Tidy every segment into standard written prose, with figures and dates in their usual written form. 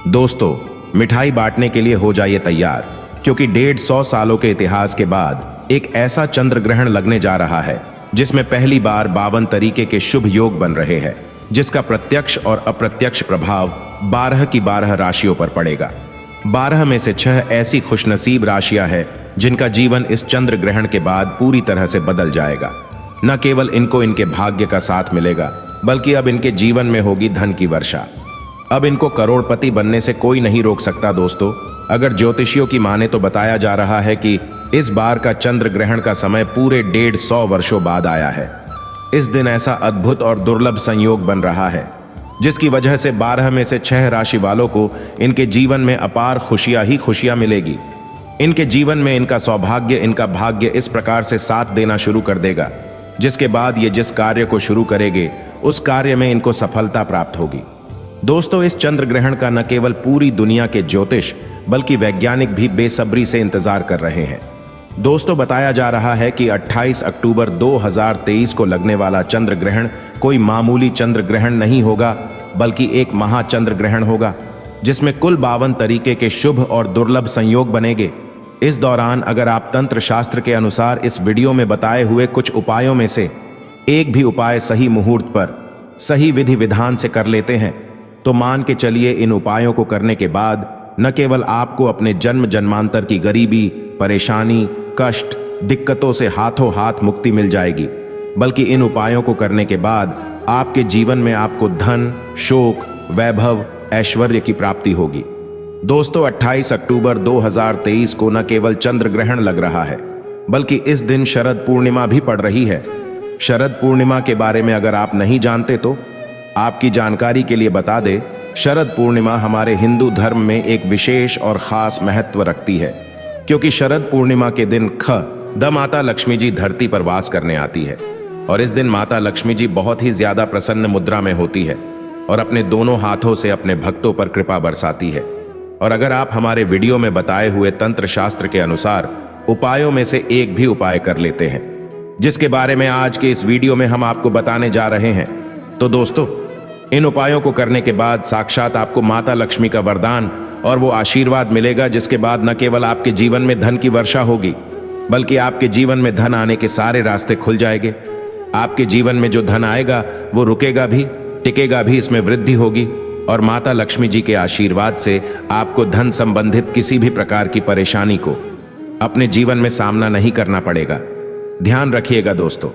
दोस्तों, मिठाई बांटने के लिए हो जाइए तैयार, क्योंकि 150 सालों के इतिहास के बाद एक ऐसा चंद्र ग्रहण लगने जा रहा है जिसमें पहली बार 52 तरीके के शुभ योग बन रहे हैं, जिसका प्रत्यक्ष और अप्रत्यक्ष प्रभाव 12 की 12 राशियों पर पड़ेगा। 12 में से 6 ऐसी खुशनसीब राशियां हैं जिनका जीवन इस चंद्र ग्रहण के बाद पूरी तरह से बदल जाएगा। न केवल इनको इनके भाग्य का साथ मिलेगा, बल्कि अब इनके जीवन में होगी धन की वर्षा। अब इनको करोड़पति बनने से कोई नहीं रोक सकता। दोस्तों, अगर ज्योतिषियों की माने तो बताया जा रहा है कि इस बार का चंद्र ग्रहण का समय पूरे 150 वर्षों बाद आया है। इस दिन ऐसा अद्भुत और दुर्लभ संयोग बन रहा है जिसकी वजह से 12 में से 6 राशि वालों को इनके जीवन में अपार खुशियां ही खुशियां मिलेगी। इनके जीवन में इनका सौभाग्य, इनका भाग्य इस प्रकार से साथ देना शुरू कर देगा, जिसके बाद ये जिस कार्य को शुरू करेंगे उस कार्य में इनको सफलता प्राप्त होगी। दोस्तों, इस चंद्र ग्रहण का न केवल पूरी दुनिया के ज्योतिष बल्कि वैज्ञानिक भी बेसब्री से इंतजार कर रहे हैं। दोस्तों, बताया जा रहा है कि 28 अक्टूबर 2023 को लगने वाला चंद्र ग्रहण कोई मामूली चंद्र ग्रहण नहीं होगा, बल्कि एक महाचंद्र ग्रहण होगा जिसमें कुल 52 तरीके के शुभ और दुर्लभ संयोग बनेंगे। इस दौरान अगर आप तंत्र शास्त्र के अनुसार इस वीडियो में बताए हुए कुछ उपायों में से एक भी उपाय सही मुहूर्त पर सही विधि विधान से कर लेते हैं तो मान के चलिए इन उपायों को करने के बाद न केवल आपको अपने जन्म जन्मांतर की गरीबी, परेशानी, कष्ट, दिक्कतों से हाथों हाथ मुक्ति मिल जाएगी, बल्कि इन उपायों को करने के बाद आपके जीवन में आपको धन, शोक, वैभव, ऐश्वर्य की प्राप्ति होगी। दोस्तों, 28 अक्टूबर 2023 को न केवल चंद्र ग्रहण लग रहा है, बल्कि इस दिन शरद पूर्णिमा भी पड़ रही है। शरद पूर्णिमा के बारे में अगर आप नहीं जानते तो आपकी जानकारी के लिए बता दें, शरद पूर्णिमा हमारे हिंदू धर्म में एक विशेष और खास महत्व रखती है, क्योंकि शरद पूर्णिमा के दिन द माता लक्ष्मी जी धरती पर वास करने आती है और इस दिन माता लक्ष्मी जी बहुत ही ज्यादा प्रसन्न मुद्रा में होती है और अपने दोनों हाथों से अपने भक्तों पर कृपा बरसाती है। और अगर आप हमारे वीडियो में बताए हुए तंत्र शास्त्र के अनुसार उपायों में से एक भी उपाय कर लेते हैं, जिसके बारे में आज के इस वीडियो में हम आपको बताने जा रहे हैं, तो दोस्तों, इन उपायों को करने के बाद साक्षात आपको माता लक्ष्मी का वरदान और वो आशीर्वाद मिलेगा, जिसके बाद न केवल आपके जीवन में धन की वर्षा होगी, बल्कि आपके जीवन में धन आने के सारे रास्ते खुल जाएंगे। आपके जीवन में जो धन आएगा वो रुकेगा भी, टिकेगा भी, इसमें वृद्धि होगी और माता लक्ष्मी जी के आशीर्वाद से आपको धन संबंधित किसी भी प्रकार की परेशानी को अपने जीवन में सामना नहीं करना पड़ेगा। ध्यान रखिएगा दोस्तों,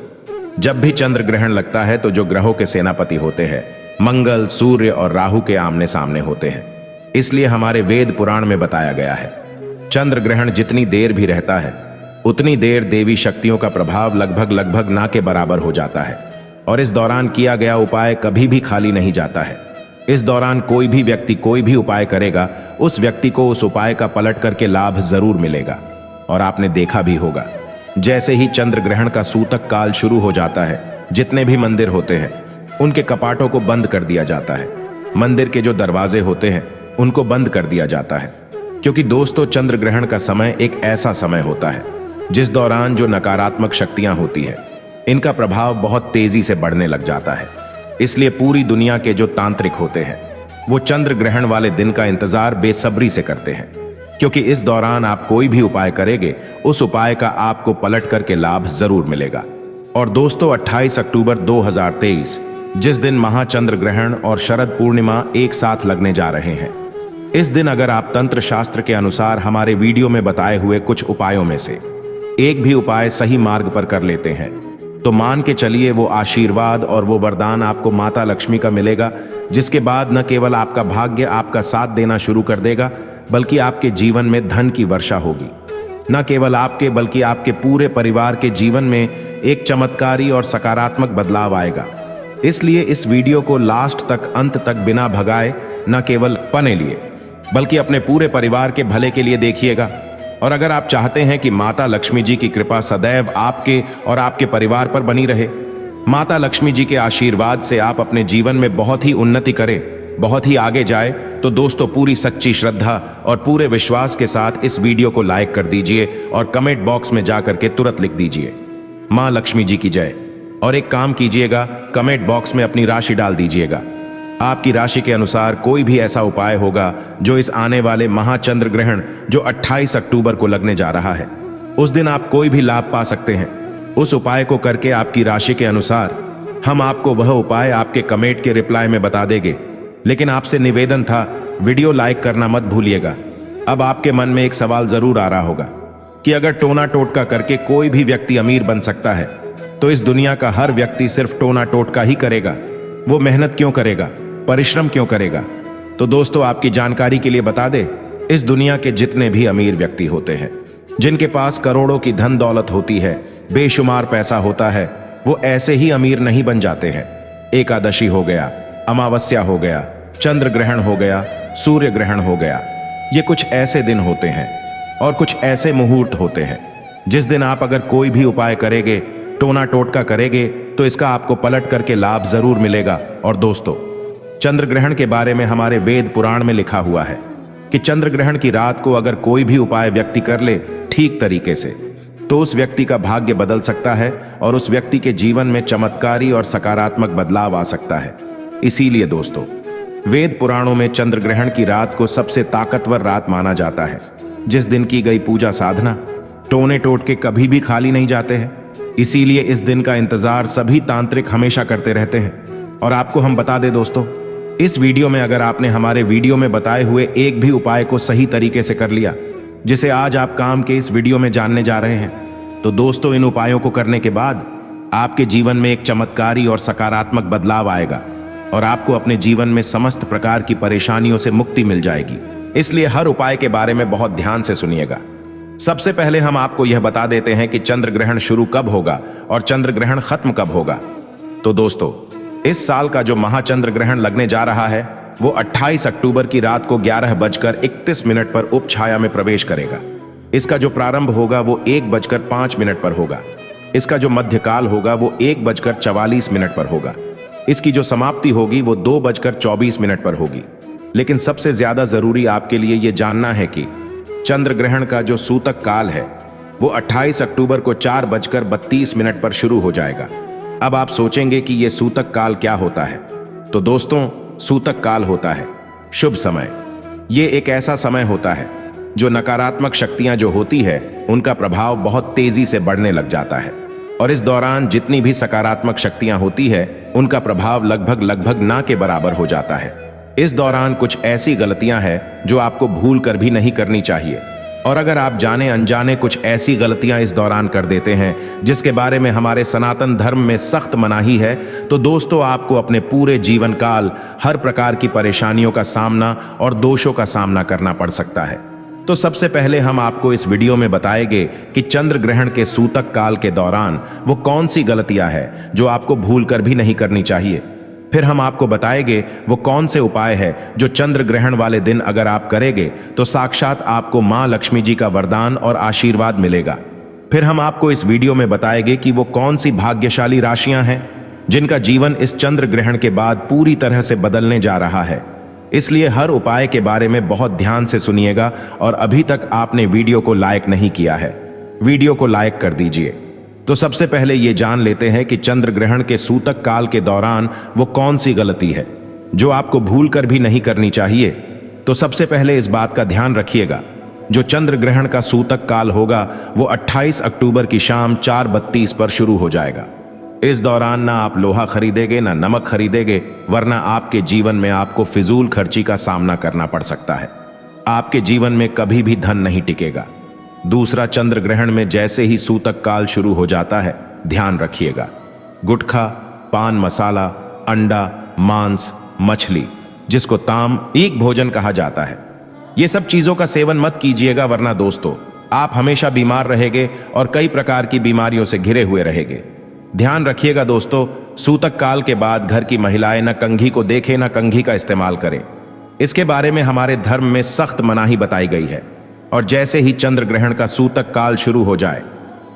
जब भी चंद्र ग्रहण लगता है तो जो ग्रहों के सेनापति होते हैं मंगल, सूर्य और राहु के आमने सामने होते हैं। इसलिए हमारे वेद पुराण में बताया गया है, चंद्र ग्रहण जितनी देर भी रहता है उतनी देर देवी शक्तियों का प्रभाव लगभग ना के बराबर हो जाता है और इस दौरान किया गया उपाय कभी भी खाली नहीं जाता है। इस दौरान कोई भी व्यक्ति कोई भी उपाय करेगा, उस व्यक्ति को उस उपाय का पलट करके लाभ जरूर मिलेगा। और आपने देखा भी होगा, जैसे ही चंद्र ग्रहण का सूतक काल शुरू हो जाता है, जितने भी मंदिर होते हैं उनके कपाटों को बंद कर दिया जाता है। मंदिर के जो दरवाजे होते हैं उनको बंद कर दिया जाता है, क्योंकि दोस्तों, चंद्र ग्रहण का समय एक ऐसा समय होता है जिस दौरान जो नकारात्मक शक्तियां होती है इनका प्रभाव बहुत तेजी से बढ़ने लग जाता है। इसलिए पूरी दुनिया के जो तांत्रिक होते हैं वो चंद्र ग्रहण वाले दिन का इंतजार बेसब्री से करते हैं, क्योंकि इस दौरान आप कोई भी उपाय करेंगे उस उपाय का आपको पलट करके लाभ जरूर मिलेगा। और दोस्तों, 28 अक्टूबर 2023 जिस दिन महाचंद्र ग्रहण और शरद पूर्णिमा एक साथ लगने जा रहे हैं, इस दिन अगर आप तंत्र शास्त्र के अनुसार हमारे वीडियो में बताए हुए कुछ उपायों में से एक भी उपाय सही मार्ग पर कर लेते हैं तो मान के चलिए वो आशीर्वाद और वो वरदान आपको माता लक्ष्मी का मिलेगा, जिसके बाद न केवल आपका भाग्य आपका साथ देना शुरू कर देगा, बल्कि आपके जीवन में धन की वर्षा होगी। न केवल आपके बल्कि आपके पूरे परिवार के जीवन में एक चमत्कारी और सकारात्मक बदलाव आएगा। इसलिए इस वीडियो को लास्ट तक, अंत तक बिना भगाए न केवल अपने लिए बल्कि अपने पूरे परिवार के भले के लिए देखिएगा। और अगर आप चाहते हैं कि माता लक्ष्मी जी की कृपा सदैव आपके और आपके परिवार पर बनी रहे, माता लक्ष्मी जी के आशीर्वाद से आप अपने जीवन में बहुत ही उन्नति करें, बहुत ही आगे जाए, तो दोस्तों, पूरी सच्ची श्रद्धा और पूरे विश्वास के साथ इस वीडियो को लाइक कर दीजिए और कमेंट बॉक्स में जाकर के तुरंत लिख दीजिए मां लक्ष्मी जी की जय। और एक काम कीजिएगा, कमेंट बॉक्स में अपनी राशि डाल दीजिएगा। आपकी राशि के अनुसार कोई भी ऐसा उपाय होगा जो इस आने वाले महाचंद्र ग्रहण जो 28 अक्टूबर को लगने जा रहा है, उस दिन आप कोई भी लाभ पा सकते हैं। उस उपाय को करके आपकी राशि के अनुसार हम आपको वह उपाय आपके कमेंट के रिप्लाई में बता देंगे। लेकिन आपसे निवेदन था, वीडियो लाइक करना मत भूलिएगा। अब आपके मन में एक सवाल जरूर आ रहा होगा कि अगर टोना टोटका करके कोई भी व्यक्ति अमीर बन सकता है तो इस दुनिया का हर व्यक्ति सिर्फ टोना टोटका ही करेगा, वो मेहनत क्यों करेगा, परिश्रम क्यों करेगा? तो दोस्तों, आपकी जानकारी के लिए बता दे, इस दुनिया के जितने भी अमीर व्यक्ति होते हैं, जिनके पास करोड़ों की धन दौलत होती है, बेशुमार पैसा होता है, वो ऐसे ही अमीर नहीं बन जाते हैं। एकादशी हो गया, अमावस्या हो गया, चंद्र ग्रहण हो गया, सूर्य ग्रहण हो गया, ये कुछ ऐसे दिन होते हैं और कुछ ऐसे मुहूर्त होते हैं जिस दिन आप अगर कोई भी उपाय करेंगे, टोना टोटका करेंगे, तो इसका आपको पलट करके लाभ जरूर मिलेगा। और दोस्तों, चंद्र ग्रहण के बारे में हमारे वेद पुराण में लिखा हुआ है कि चंद्र ग्रहण की रात को अगर कोई भी उपाय व्यक्ति कर ले ठीक तरीके से, तो उस व्यक्ति का भाग्य बदल सकता है और उस व्यक्ति के जीवन में चमत्कारी और सकारात्मक बदलाव आ सकता है। इसीलिए दोस्तों, वेद पुराणों में चंद्र ग्रहण की रात को सबसे ताकतवर रात माना जाता है। जिस दिन की गई पूजा साधना, टोने टोटके कभी भी खाली नहीं जाते हैं। इसीलिए इस दिन का इंतजार सभी तांत्रिक हमेशा करते रहते हैं। और आपको हम बता दें दोस्तों, इस वीडियो में अगर आपने हमारे वीडियो में बताए हुए एक भी उपाय को सही तरीके से कर लिया, जिसे आज आप काम के इस वीडियो में जानने जा रहे हैं, तो दोस्तों, इन उपायों को करने के बाद आपके जीवन में एक चमत्कारी और सकारात्मक बदलाव आएगा और आपको अपने जीवन में समस्त प्रकार की परेशानियों से मुक्ति मिल जाएगी। इसलिए हर उपाय के बारे में बहुत ध्यान से सुनिएगा। सबसे पहले हम आपको यह बता देते हैं कि चंद्र ग्रहण शुरू कब होगा और चंद्र ग्रहण खत्म कब होगा। तो दोस्तों, इस साल का जो महाचंद्र ग्रहण लगने जा रहा है वो 28 अक्टूबर की रात को 11:31 पर उप छाया में प्रवेश करेगा। इसका जो प्रारंभ होगा वो 1:05 पर होगा। इसका जो मध्यकाल होगा वो 1:44 पर होगा। इसकी जो समाप्ति होगी वो 2:24 पर होगी। लेकिन सबसे ज्यादा जरूरी आपके लिए ये जानना है कि चंद्र ग्रहण का जो सूतक काल है वो 28 अक्टूबर को 4:32 पर शुरू हो जाएगा। अब आप सोचेंगे कि ये सूतक काल क्या होता है? तो दोस्तों, सूतक काल होता है शुभ समय। ये एक ऐसा समय होता है जो नकारात्मक शक्तियां जो होती है उनका प्रभाव बहुत तेजी से बढ़ने लग जाता है और इस दौरान जितनी भी सकारात्मक शक्तियां होती है उनका प्रभाव लगभग ना के बराबर हो जाता है। इस दौरान कुछ ऐसी गलतियां हैं जो आपको भूल कर भी नहीं करनी चाहिए, और अगर आप जाने अनजाने कुछ ऐसी गलतियां इस दौरान कर देते हैं जिसके बारे में हमारे सनातन धर्म में सख्त मनाही है, तो दोस्तों, आपको अपने पूरे जीवन काल हर प्रकार की परेशानियों का सामना और दोषों का सामना करना पड़ सकता है। तो सबसे पहले हम आपको इस वीडियो में बताएंगे कि चंद्र ग्रहण के सूतक काल के दौरान वो कौन सी गलतियां हैं जो आपको भूल कर भी नहीं करनी चाहिए। फिर हम आपको बताएंगे वो कौन से उपाय है जो चंद्र ग्रहण वाले दिन अगर आप करेंगे तो साक्षात आपको मां लक्ष्मी जी का वरदान और आशीर्वाद मिलेगा। फिर हम आपको इस वीडियो में बताएंगे कि वो कौन सी भाग्यशाली राशियां हैं जिनका जीवन इस चंद्र ग्रहण के बाद पूरी तरह से बदलने जा रहा है। इसलिए हर उपाय के बारे में बहुत ध्यान से सुनिएगा और अभी तक आपने वीडियो को लाइक नहीं किया है, वीडियो को लाइक कर दीजिए। तो सबसे पहले ये जान लेते हैं कि चंद्र ग्रहण के सूतक काल के दौरान वो कौन सी गलती है जो आपको भूल कर भी नहीं करनी चाहिए। तो सबसे पहले इस बात का ध्यान रखिएगा, जो चंद्र ग्रहण का सूतक काल होगा वो 28 अक्टूबर की शाम 4:32 पर शुरू हो जाएगा। इस दौरान ना आप लोहा खरीदेंगे ना नमक खरीदेंगे, वरना आपके जीवन में आपको फिजूल खर्ची का सामना करना पड़ सकता है। आपके जीवन में कभी भी धन नहीं टिकेगा। दूसरा, चंद्र ग्रहण में जैसे ही सूतक काल शुरू हो जाता है, ध्यान रखिएगा, गुटखा, पान मसाला, अंडा, मांस, मछली, जिसको तामसिक भोजन कहा जाता है, ये सब चीजों का सेवन मत कीजिएगा, वरना दोस्तों आप हमेशा बीमार रहेंगे और कई प्रकार की बीमारियों से घिरे हुए रहेंगे। ध्यान रखिएगा दोस्तों, सूतक काल के बाद घर की महिलाएं न कंघी को देखें न कंघी का इस्तेमाल करें। इसके बारे में हमारे धर्म में सख्त मनाही बताई गई है। और जैसे ही चंद्र ग्रहण का सूतक काल शुरू हो जाए,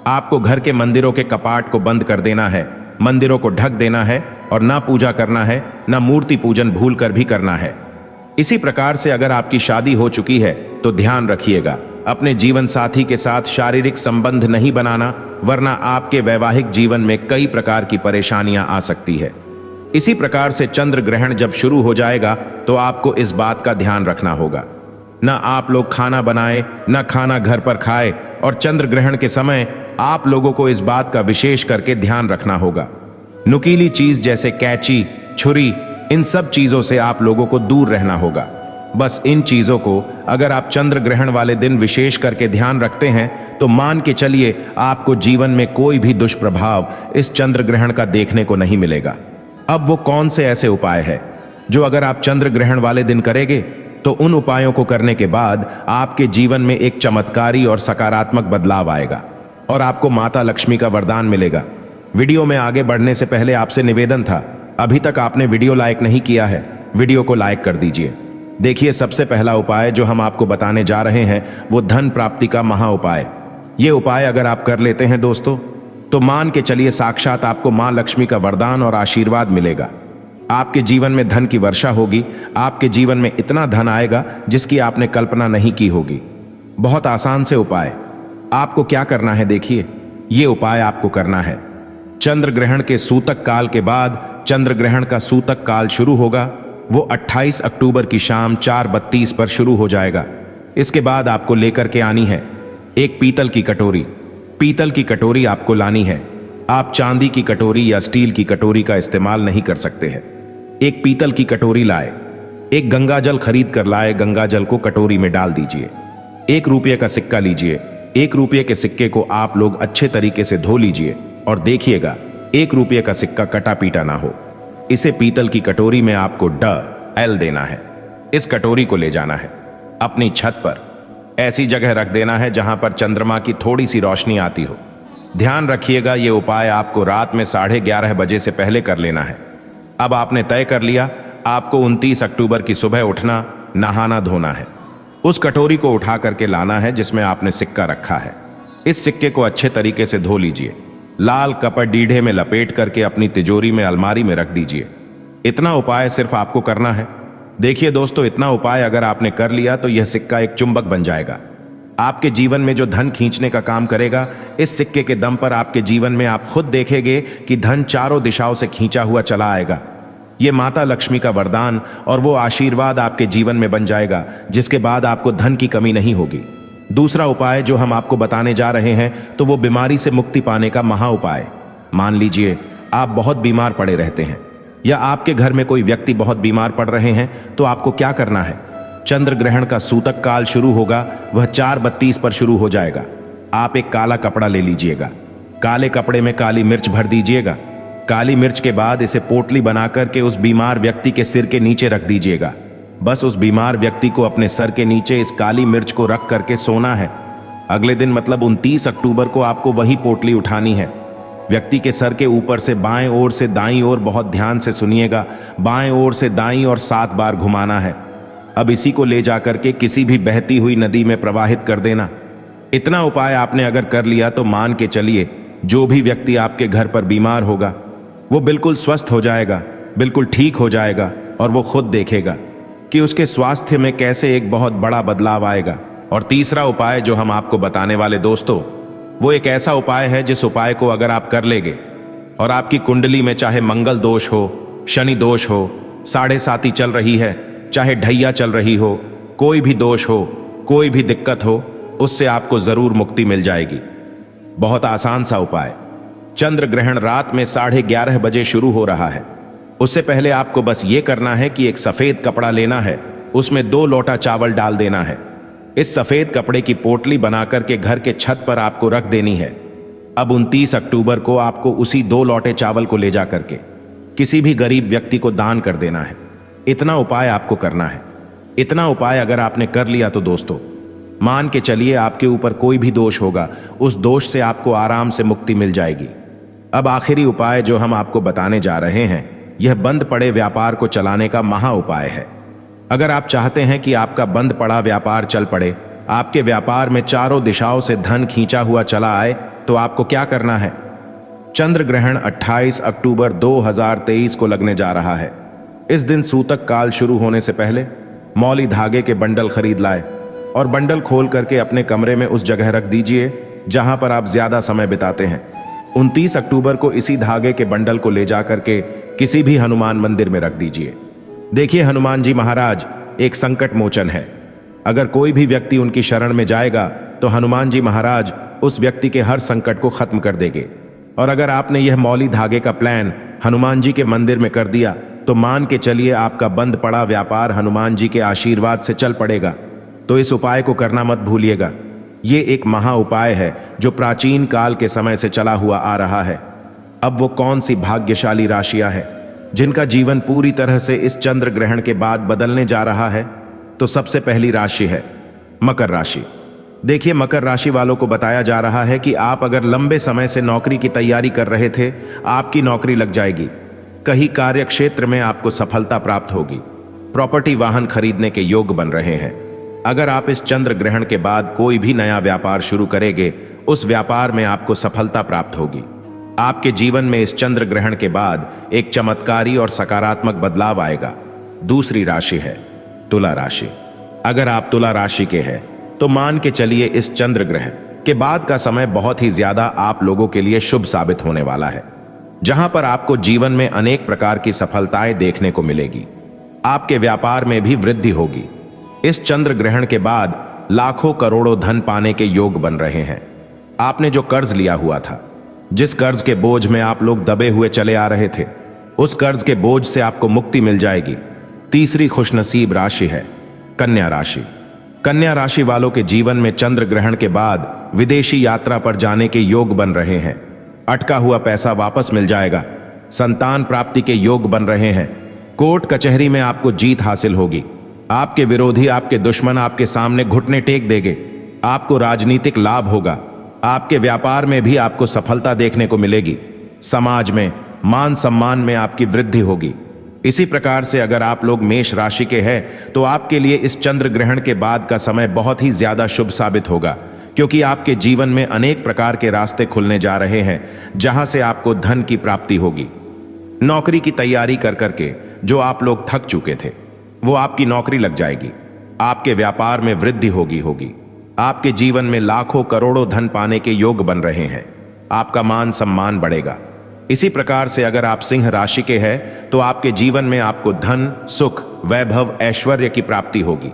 आपको घर के मंदिरों के कपाट को बंद कर देना है, मंदिरों को ढक देना है और ना पूजा करना है, ना मूर्ति पूजन भूल कर भी करना है। इसी प्रकार से अगर आपकी शादी हो चुकी है तो ध्यान रखिएगा, अपने जीवन साथी के साथ शारीरिक संबंध नहीं बनाना, वरना आपके वैवाहिक जीवन में कई प्रकार की परेशानियां आ सकती है। इसी प्रकार से चंद्र ग्रहण जब शुरू हो जाएगा तो आपको इस बात का ध्यान रखना होगा, न आप लोग खाना बनाए न खाना घर पर खाए, और चंद्र ग्रहण के समय आप लोगों को इस बात का विशेष करके ध्यान रखना होगा। नुकीली चीज जैसे कैंची, छुरी, इन सब चीजों से आप लोगों को दूर रहना होगा। बस इन चीजों को अगर आप चंद्र ग्रहण वाले दिन विशेष करके ध्यान रखते हैं तो मान के चलिए आपको जीवन में कोई भी दुष्प्रभाव इस चंद्र ग्रहण का देखने को नहीं मिलेगा। अब वो कौन से ऐसे उपाय है जो अगर आप चंद्र ग्रहण वाले दिन करेंगे तो उन उपायों को करने के बाद आपके जीवन में एक चमत्कारी और सकारात्मक बदलाव आएगा और आपको माता लक्ष्मी का वरदान मिलेगा। वीडियो में आगे बढ़ने से पहले आपसे निवेदन था, अभी तक आपने वीडियो लाइक नहीं किया है, वीडियो को लाइक कर दीजिए। देखिए, सबसे पहला उपाय जो हम आपको बताने जा रहे हैं वो धन प्राप्ति का महा उपाय। ये उपाय अगर आप कर लेते हैं दोस्तों तो मान के चलिए साक्षात आपको मां लक्ष्मी का वरदान और आशीर्वाद मिलेगा। आपके जीवन में धन की वर्षा होगी, आपके जीवन में इतना धन आएगा जिसकी आपने कल्पना नहीं की होगी। बहुत आसान से उपाय। आपको क्या करना है, देखिए ये उपाय आपको करना है। चंद्र ग्रहण के सूतक काल के बाद चंद्र ग्रहण का सूतक काल शुरू होगा, वो 28 अक्टूबर की शाम 4:32 पर शुरू हो जाएगा। इसके बाद आपको लेकर के आनी है एक पीतल की कटोरी। पीतल की कटोरी आपको लानी है, आप चांदी की कटोरी या स्टील की कटोरी का इस्तेमाल नहीं कर सकते हैं। एक पीतल की कटोरी लाए, एक गंगा जल खरीद कर लाए, गंगा जल को कटोरी में डाल दीजिए। 1 रुपये का सिक्का लीजिए, 1 रुपये के सिक्के को आप लोग अच्छे तरीके से धो लीजिए और देखिएगा 1 रुपये का सिक्का कटा पीटा ना हो। इसे पीतल की कटोरी में आपको DL देना है। इस कटोरी को ले जाना है अपनी छत पर, ऐसी जगह रख देना है जहां पर चंद्रमा की थोड़ी सी रोशनी आती हो। ध्यान रखिएगा ये उपाय आपको रात में 11:30 बजे से पहले कर लेना है। अब आपने तय कर लिया, आपको 29 अक्टूबर की सुबह उठना, नहाना धोना है। उस कटोरी को उठा करके लाना है जिसमें आपने सिक्का रखा है। इस सिक्के को अच्छे तरीके से धो लीजिए, लाल कपड़े डीढ़े में लपेट करके अपनी तिजोरी में अलमारी में रख दीजिए। इतना उपाय सिर्फ आपको करना है। देखिए दोस्तों, इतना उपाय अगर आपने कर लिया तो यह सिक्का एक चुंबक बन जाएगा। आपके जीवन में जो धन खींचने का काम करेगा, इस सिक्के के दम पर आपके जीवन में आप खुद देखेंगे कि धन चारों दिशाओं से खींचा हुआ चला आएगा। ये माता लक्ष्मी का वरदान और वो आशीर्वाद आपके जीवन में बन जाएगा, जिसके बाद आपको धन की कमी नहीं होगी। दूसरा उपाय जो हम आपको बताने जा रहे हैं तो वो बीमारी से मुक्ति पाने का महा उपाय। मान लीजिए आप बहुत बीमार पड़े रहते हैं या आपके घर में कोई व्यक्ति बहुत बीमार पड़ रहे हैं, तो आपको क्या करना है, चंद्र ग्रहण का सूतक काल शुरू होगा, वह 4:32 पर शुरू हो जाएगा। आप एक काला कपड़ा ले लीजिएगा, काले कपड़े में काली मिर्च भर दीजिएगा। काली मिर्च के बाद इसे पोटली बना करके उस बीमार व्यक्ति के सिर के नीचे रख दीजिएगा। बस उस बीमार व्यक्ति को अपने सर के नीचे इस काली मिर्च को रख करके सोना है। अगले दिन मतलब 29 अक्टूबर को आपको वही पोटली उठानी है। व्यक्ति के सर के ऊपर से बाएं ओर से दाईं ओर, बहुत ध्यान से सुनिएगा, बाएं ओर से दाईं ओर 7 बार घुमाना है। अब इसी को ले जाकर के किसी भी बहती हुई नदी में प्रवाहित कर देना। इतना उपाय आपने अगर कर लिया तो मान के चलिए जो भी व्यक्ति आपके घर पर बीमार होगा वो बिल्कुल स्वस्थ हो जाएगा, बिल्कुल ठीक हो जाएगा और वो खुद देखेगा कि उसके स्वास्थ्य में कैसे एक बहुत बड़ा बदलाव आएगा। और तीसरा उपाय जो हम आपको बताने वाले दोस्तों, वो एक ऐसा उपाय है जिस उपाय को अगर आप कर लेंगे और आपकी कुंडली में चाहे मंगल दोष हो, शनि दोष हो, 7.5 चल रही है, चाहे ढैया चल रही हो, कोई भी दोष हो, कोई भी दिक्कत हो, उससे आपको जरूर मुक्ति मिल जाएगी। बहुत आसान सा उपाय। चंद्र ग्रहण रात में 11:30 बजे शुरू हो रहा है। उससे पहले आपको बस ये करना है कि एक सफेद कपड़ा लेना है, उसमें 2 लोटा चावल डाल देना है। इस सफेद कपड़े की पोटली बनाकर के घर के छत पर आपको रख देनी है। अब 29 अक्टूबर को आपको उसी 2 लोटे चावल को ले जा करके किसी भी गरीब व्यक्ति को दान कर देना है। इतना उपाय आपको करना है। इतना उपाय अगर आपने कर लिया तो दोस्तों मान के चलिए आपके ऊपर कोई भी दोष होगा, उस दोष से आपको आराम से मुक्ति मिल जाएगी। अब आखिरी उपाय जो हम आपको बताने जा रहे हैं, यह बंद पड़े व्यापार को चलाने का महा उपाय है। अगर आप चाहते हैं कि आपका बंद पड़ा व्यापार चल पड़े, आपके व्यापार में चारों दिशाओं से धन खींचा हुआ चला आए, तो आपको क्या करना है, चंद्र ग्रहण 28 अक्टूबर 2023 को लगने जा रहा है। इस दिन सूतक काल शुरू होने से पहले मौली धागे के बंडल खरीद लाए और बंडल खोल करके अपने कमरे में उस जगह रख दीजिए जहां पर आप ज्यादा समय बिताते हैं। 29 अक्टूबर को इसी धागे के बंडल को ले जा करके किसी भी हनुमान मंदिर में रख दीजिए। देखिए, हनुमान जी महाराज एक संकट मोचन है। अगर कोई भी व्यक्ति उनकी शरण में जाएगा तो हनुमान जी महाराज उस व्यक्ति के हर संकट को खत्म कर देंगे। और अगर आपने यह मौली धागे का प्लान हनुमान जी के मंदिर में कर दिया तो मान के चलिए आपका बंद पड़ा व्यापार हनुमान जी के आशीर्वाद से चल पड़ेगा। तो इस उपाय को करना मत भूलिएगा। ये एक महा उपाय है जो प्राचीन काल के समय से चला हुआ आ रहा है। अब वो कौन सी भाग्यशाली राशियां हैं जिनका जीवन पूरी तरह से इस चंद्र ग्रहण के बाद बदलने जा रहा है? तो सबसे पहली राशि है मकर राशि। देखिए, मकर राशि वालों को बताया जा रहा है कि आप अगर लंबे समय से नौकरी की तैयारी कर रहे थे, आपकी नौकरी लग जाएगी। कहीं कार्य क्षेत्र में आपको सफलता प्राप्त होगी। प्रॉपर्टी वाहन खरीदने के योग बन रहे हैं। अगर आप इस चंद्र ग्रहण के बाद कोई भी नया व्यापार शुरू करेंगे, उस व्यापार में आपको सफलता प्राप्त होगी। आपके जीवन में इस चंद्र ग्रहण के बाद एक चमत्कारी और सकारात्मक बदलाव आएगा। दूसरी राशि है तुला राशि। अगर आप तुला राशि के हैं तो मान के चलिए इस चंद्र ग्रहण के बाद का समय बहुत ही ज्यादा आप लोगों के लिए शुभ साबित होने वाला है, जहां पर आपको जीवन में अनेक प्रकार की सफलताएं देखने को मिलेगी। आपके व्यापार में भी वृद्धि होगी। इस चंद्र ग्रहण के बाद लाखों करोड़ों धन पाने के योग बन रहे हैं। आपने जो कर्ज लिया हुआ था, जिस कर्ज के बोझ में आप लोग दबे हुए चले आ रहे थे, उस कर्ज के बोझ से आपको मुक्ति मिल जाएगी। तीसरी खुशनसीब राशि है कन्या राशि। कन्या राशि वालों के जीवन में चंद्र ग्रहण के बाद विदेशी यात्रा पर जाने के योग बन रहे हैं। अटका हुआ पैसा वापस मिल जाएगा। संतान प्राप्ति के योग बन रहे हैं। कोर्ट कचहरी में आपको जीत हासिल होगी। आपके विरोधी, आपके दुश्मन आपके सामने घुटने टेक देंगे। आपको राजनीतिक लाभ होगा। आपके व्यापार में भी आपको सफलता देखने को मिलेगी। समाज में मान सम्मान में आपकी वृद्धि होगी। इसी प्रकार से अगर आप लोग मेष राशि के हैं तो आपके लिए इस चंद्र ग्रहण के बाद का समय बहुत ही ज्यादा शुभ साबित होगा, क्योंकि आपके जीवन में अनेक प्रकार के रास्ते खुलने जा रहे हैं, जहां से आपको धन की प्राप्ति होगी। नौकरी की तैयारी कर करके जो आप लोग थक चुके थे, वो आपकी नौकरी लग जाएगी। आपके व्यापार में वृद्धि होगी। आपके जीवन में लाखों करोड़ों धन पाने के योग बन रहे हैं। आपका मान सम्मान बढ़ेगा। इसी प्रकार से अगर आप सिंह राशि के हैं तो आपके जीवन में आपको धन, सुख, वैभव, ऐश्वर्य की प्राप्ति होगी।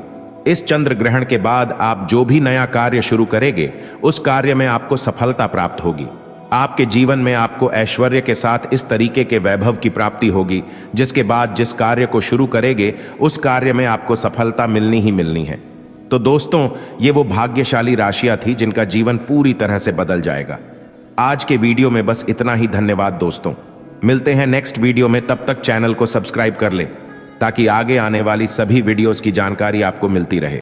इस चंद्र ग्रहण के बाद आप जो भी नया कार्य शुरू करेंगे, उस कार्य में आपको सफलता प्राप्त होगी। आपके जीवन में आपको ऐश्वर्य के साथ इस तरीके के वैभव की प्राप्ति होगी, जिसके बाद जिस कार्य को शुरू करेंगे, उस कार्य में आपको सफलता मिलनी ही मिलनी है। तो दोस्तों, ये वो भाग्यशाली राशियां थी जिनका जीवन पूरी तरह से बदल जाएगा। आज के वीडियो में बस इतना ही। धन्यवाद दोस्तों। मिलते हैं नेक्स्ट वीडियो में। तब तक चैनल को सब्सक्राइब कर ले ताकि आगे आने वाली सभी वीडियोस की जानकारी आपको मिलती रहे।